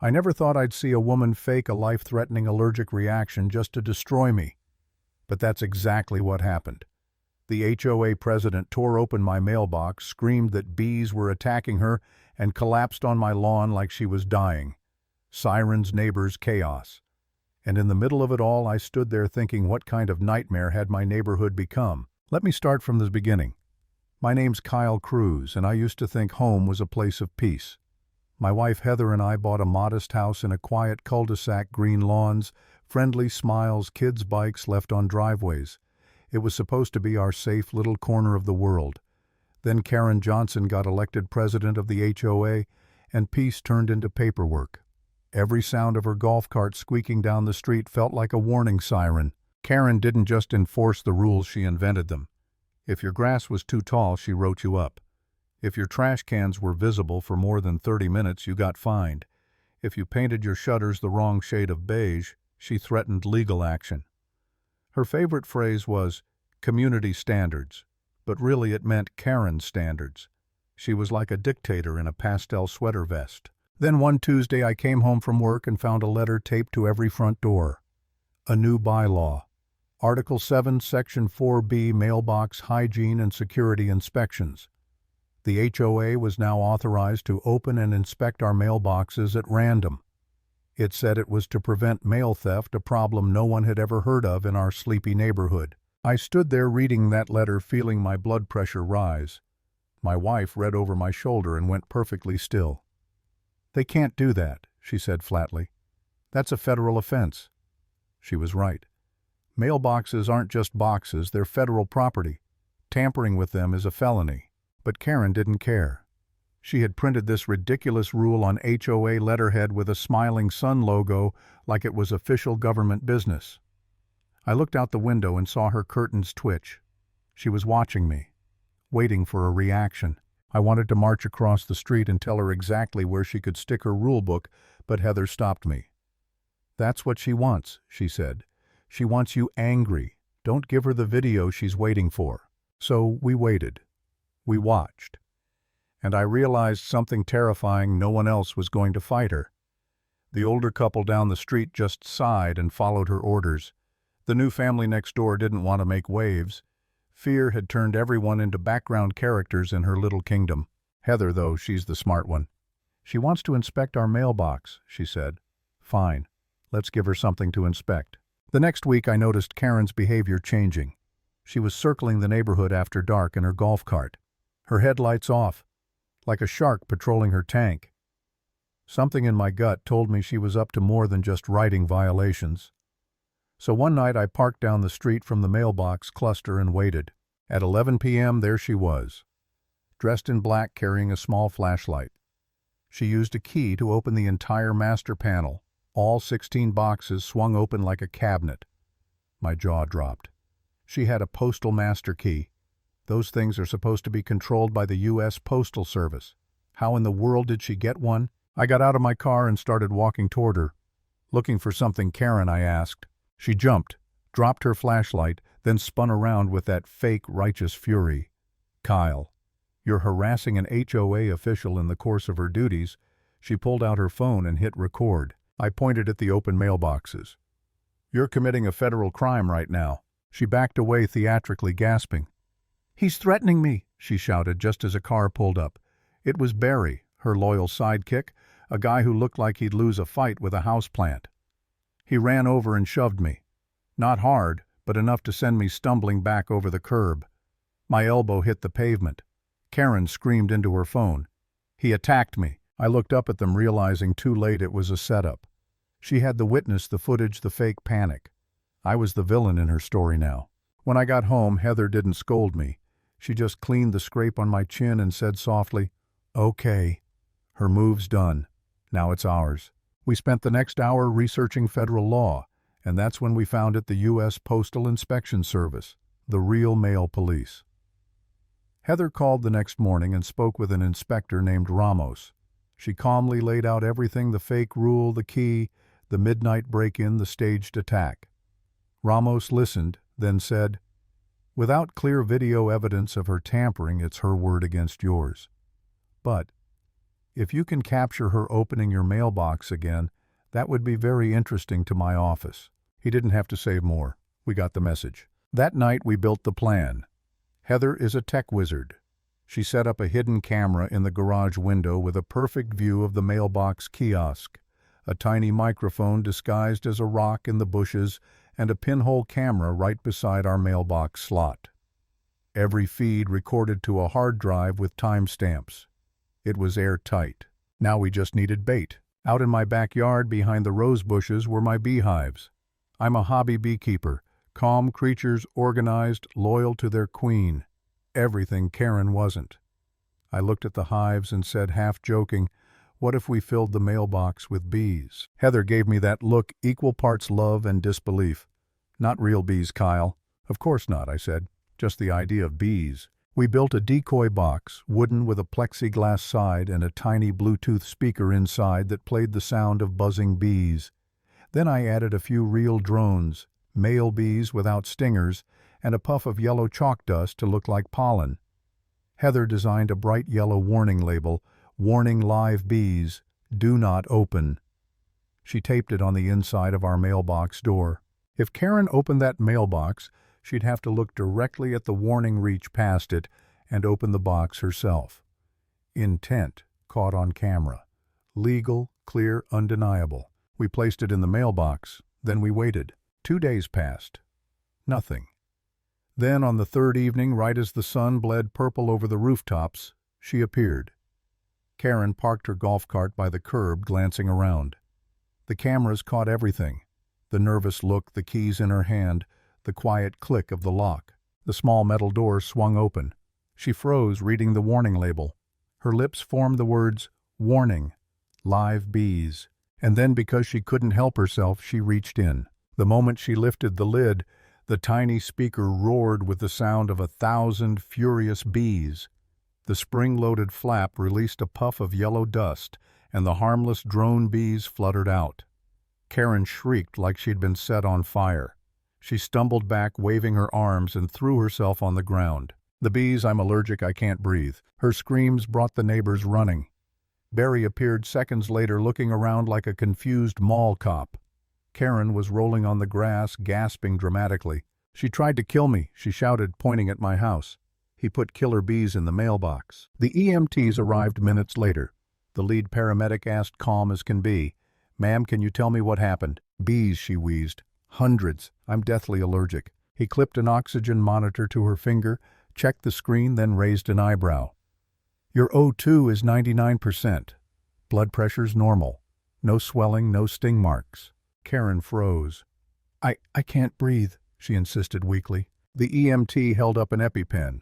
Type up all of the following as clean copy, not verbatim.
I never thought I'd see a woman fake a life-threatening allergic reaction just to destroy me. But that's exactly what happened. The HOA president tore open my mailbox, screamed that bees were attacking her, and collapsed on my lawn like she was dying. Sirens, neighbors, chaos. And in the middle of it all, I stood there thinking, what kind of nightmare had my neighborhood become? Let me start from the beginning. My name's Kyle Cruz, and I used to think home was a place of peace. My wife Heather and I bought a modest house in a quiet cul-de-sac, green lawns, friendly smiles, kids' bikes left on driveways. It was supposed to be our safe little corner of the world. Then Karen Johnson got elected president of the HOA, and peace turned into paperwork. Every sound of her golf cart squeaking down the street felt like a warning siren. Karen didn't just enforce the rules, she invented them. If your grass was too tall, she wrote you up. If your trash cans were visible for more than 30 minutes, you got fined. If you painted your shutters the wrong shade of beige, she threatened legal action. Her favorite phrase was, community standards, but really it meant Karen standards. She was like a dictator in a pastel sweater vest. Then one Tuesday I came home from work and found a letter taped to every front door. A new bylaw. Article 7, Section 4B, Mailbox Hygiene and Security Inspections. The HOA was now authorized to open and inspect our mailboxes at random. It said it was to prevent mail theft, a problem no one had ever heard of in our sleepy neighborhood. I stood there reading that letter, feeling my blood pressure rise. My wife read over my shoulder and went perfectly still. "They can't do that," she said flatly. "That's a federal offense." She was right. Mailboxes aren't just boxes, they're federal property. Tampering with them is a felony. But Karen didn't care. She had printed this ridiculous rule on HOA letterhead with a smiling sun logo like it was official government business. I looked out the window and saw her curtains twitch. She was watching me, waiting for a reaction. I wanted to march across the street and tell her exactly where she could stick her rule book, but Heather stopped me. "That's what she wants," she said. "She wants you angry. Don't give her the video she's waiting for." So we waited. We watched. And I realized something terrifying: no one else was going to fight her. The older couple down the street just sighed and followed her orders. The new family next door didn't want to make waves. Fear had turned everyone into background characters in her little kingdom. Heather, though, she's the smart one. "She wants to inspect our mailbox," she said. "Fine. Let's give her something to inspect." The next week I noticed Karen's behavior changing. She was circling the neighborhood after dark in her golf cart, her headlights off, like a shark patrolling her tank. Something in my gut told me she was up to more than just writing violations. So one night I parked down the street from the mailbox cluster and waited. At 11 p.m. there she was, dressed in black, carrying a small flashlight. She used a key to open the entire master panel. All 16 boxes swung open like a cabinet. My jaw dropped. She had a postal master key. Those things are supposed to be controlled by the U.S. Postal Service. How in the world did she get one? I got out of my car and started walking toward her. "Looking for something, Karen?" I asked. She jumped, dropped her flashlight, then spun around with that fake righteous fury. "Kyle, you're harassing an HOA official in the course of her duties." She pulled out her phone and hit record. I pointed at the open mailboxes. "You're committing a federal crime right now." She backed away, theatrically gasping. "He's threatening me," she shouted just as a car pulled up. It was Barry, her loyal sidekick, a guy who looked like he'd lose a fight with a houseplant. He ran over and shoved me. Not hard, but enough to send me stumbling back over the curb. My elbow hit the pavement. Karen screamed into her phone. "He attacked me." I looked up at them, realizing too late it was a setup. She had the witness, the footage, the fake panic. I was the villain in her story now. When I got home, Heather didn't scold me. She just cleaned the scrape on my chin and said softly, "Okay." Her move's done. Now it's ours. We spent the next hour researching federal law, and that's when we found it: the U.S. Postal Inspection Service, the real mail police. Heather called the next morning and spoke with an inspector named Ramos. She calmly laid out everything: the fake rule, the key, the midnight break-in, the staged attack. Ramos listened, then said, "Without clear video evidence of her tampering, it's her word against yours. But If you can capture her opening your mailbox again, that would be very interesting to my office." He didn't have to say more. We got the message. That night we built the plan. Heather is a tech wizard. She set up a hidden camera in the garage window with a perfect view of the mailbox kiosk, a tiny microphone disguised as a rock in the bushes, and a pinhole camera right beside our mailbox slot. Every feed recorded to a hard drive with timestamps. It was airtight. Now we just needed bait. Out in my backyard behind the rose bushes were my beehives. I'm a hobby beekeeper, calm creatures, organized, loyal to their queen. Everything Karen wasn't. I looked at the hives and said, half joking, "What if we filled the mailbox with bees?" Heather gave me that look, equal parts love and disbelief. "Not real bees, Kyle." "Of course not," I said. "Just the idea of bees." We built a decoy box, wooden with a plexiglass side and a tiny Bluetooth speaker inside that played the sound of buzzing bees. Then I added a few real drones, male bees without stingers, and a puff of yellow chalk dust to look like pollen. Heather designed a bright yellow warning label, "Warning live bees, do not open." She taped it on the inside of our mailbox door. If Karen opened that mailbox, she'd have to look directly at the warning reach past it and open the box herself. Intent caught on camera. Legal, clear, undeniable. We placed it in the mailbox. Then we waited. 2 days passed. Nothing. Then on the third evening, right as the sun bled purple over the rooftops, she appeared. Karen parked her golf cart by the curb, glancing around. The cameras caught everything. The nervous look, the keys in her hand, the quiet click of the lock. The small metal door swung open. She froze, reading the warning label. Her lips formed the words, "Warning, live bees." And then, because she couldn't help herself, she reached in. The moment she lifted the lid, the tiny speaker roared with the sound of 1,000 furious bees. The spring-loaded flap released a puff of yellow dust, and the harmless drone bees fluttered out. Karen shrieked like she'd been set on fire. She stumbled back, waving her arms, and threw herself on the ground. "The bees, I'm allergic, I can't breathe." Her screams brought the neighbors running. Barry appeared seconds later, looking around like a confused mall cop. Karen was rolling on the grass, gasping dramatically. "She tried to kill me," she shouted, pointing at my house. "He put killer bees in the mailbox." The EMTs arrived minutes later. The lead paramedic asked, calm as can be, "Ma'am, can you tell me what happened?" "Bees," she wheezed. "Hundreds. I'm deathly allergic." He clipped an oxygen monitor to her finger, checked the screen, then raised an eyebrow. "Your O2 is 99%. Blood pressure's normal. No swelling, no sting marks." Karen froze. I can't breathe," she insisted weakly. The EMT held up an EpiPen.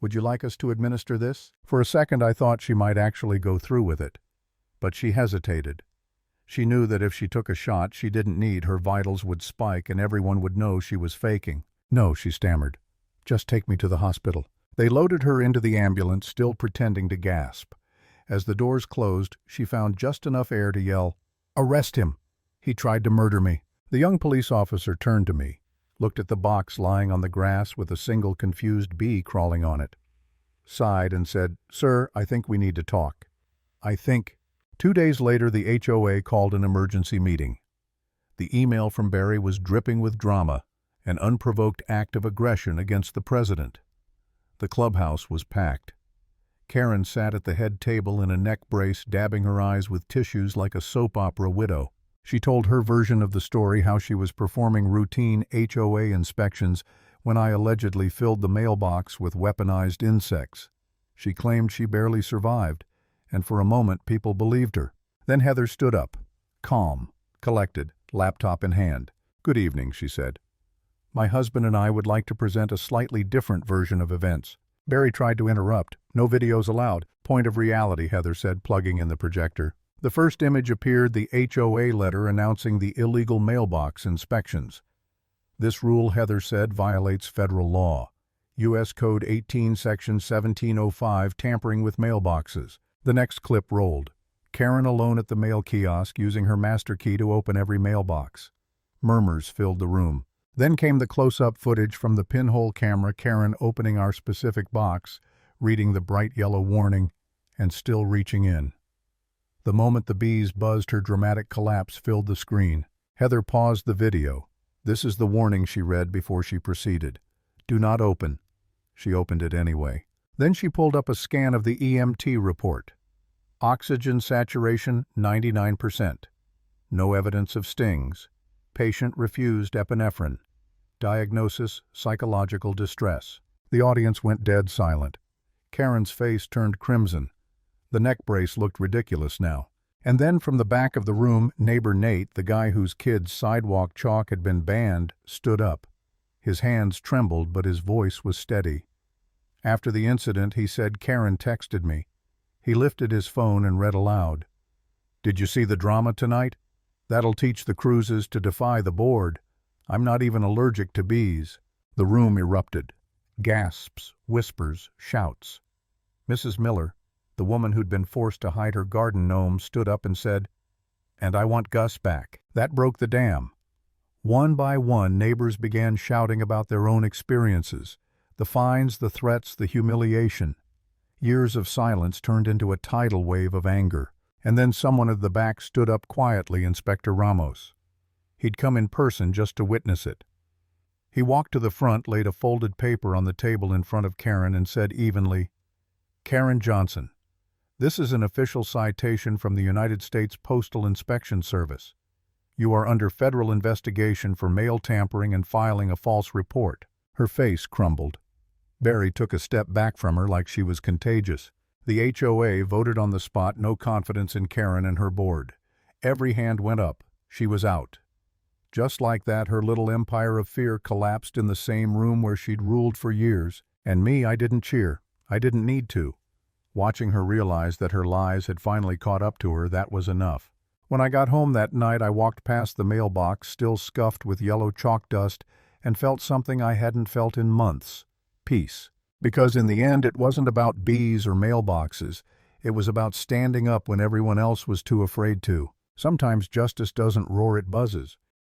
"Would you like us to administer this?" For a second I thought she might actually go through with it. But she hesitated. She knew that if she took a shot she didn't need, her vitals would spike and everyone would know she was faking. "No," she stammered. "Just take me to the hospital." They loaded her into the ambulance, still pretending to gasp. As the doors closed, she found just enough air to yell, "Arrest him! He tried to murder me." The young police officer turned to me, looked at the box lying on the grass with a single confused bee crawling on it, sighed and said, "Sir, I think we need to talk." I think. 2 days later, the HOA called an emergency meeting. The email from Barry was dripping with drama, an unprovoked act of aggression against the president. The clubhouse was packed. Karen sat at the head table in a neck brace, dabbing her eyes with tissues like a soap opera widow. She told her version of the story, how she was performing routine HOA inspections when I allegedly filled the mailbox with weaponized insects. She claimed she barely survived, and for a moment people believed her. Then Heather stood up, calm, collected, laptop in hand. "Good evening," she said. "My husband and I would like to present a slightly different version of events." Barry tried to interrupt. "No videos allowed." "Point of reality," Heather said, plugging in the projector. The first image appeared, the HOA letter announcing the illegal mailbox inspections. "This rule," Heather said, "violates federal law. U.S. Code 18, Section 1705, tampering with mailboxes." The next clip rolled. Karen alone at the mail kiosk, using her master key to open every mailbox. Murmurs filled the room. Then came the close-up footage from the pinhole camera, Karen opening our specific box, reading the bright yellow warning, and still reaching in. The moment the bees buzzed, her dramatic collapse filled the screen. Heather paused the video. "This is the warning," she read before she proceeded. "Do not open." She opened it anyway. Then she pulled up a scan of the EMT report. Oxygen saturation 99%. No evidence of stings. Patient refused epinephrine. Diagnosis: psychological distress. The audience went dead silent. Karen's face turned crimson. The neck brace looked ridiculous now. And then from the back of the room, neighbor Nate, the guy whose kid's sidewalk chalk had been banned, stood up. His hands trembled, but his voice was steady. After the incident, he said, "Karen texted me." He lifted his phone and read aloud. "Did you see the drama tonight? That'll teach the cruises to defy the board. I'm not even allergic to bees." The room erupted. Gasps, whispers, shouts. Mrs. Miller, the woman who'd been forced to hide her garden gnome, stood up and said, "And I want Gus back." That broke the dam. One by one, neighbors began shouting about their own experiences. The fines, the threats, the humiliation. Years of silence turned into a tidal wave of anger. And then someone at the back stood up quietly, Inspector Ramos. He'd come in person just to witness it. He walked to the front, laid a folded paper on the table in front of Karen, and said evenly, "Karen Johnson, this is an official citation from the United States Postal Inspection Service. You are under federal investigation for mail tampering and filing a false report." Her face crumbled. Barry took a step back from her like she was contagious. The HOA voted on the spot no confidence in Karen and her board. Every hand went up. She was out. Just like that, her little empire of fear collapsed in the same room where she'd ruled for years. And me, I didn't cheer. I didn't need to. Watching her realize that her lies had finally caught up to her, that was enough. When I got home that night, I walked past the mailbox, still scuffed with yellow chalk dust, and felt something I hadn't felt in months. Peace. Because in the end, it wasn't about bees or mailboxes. It was about standing up when everyone else was too afraid to. Sometimes justice doesn't roar, it buzzes.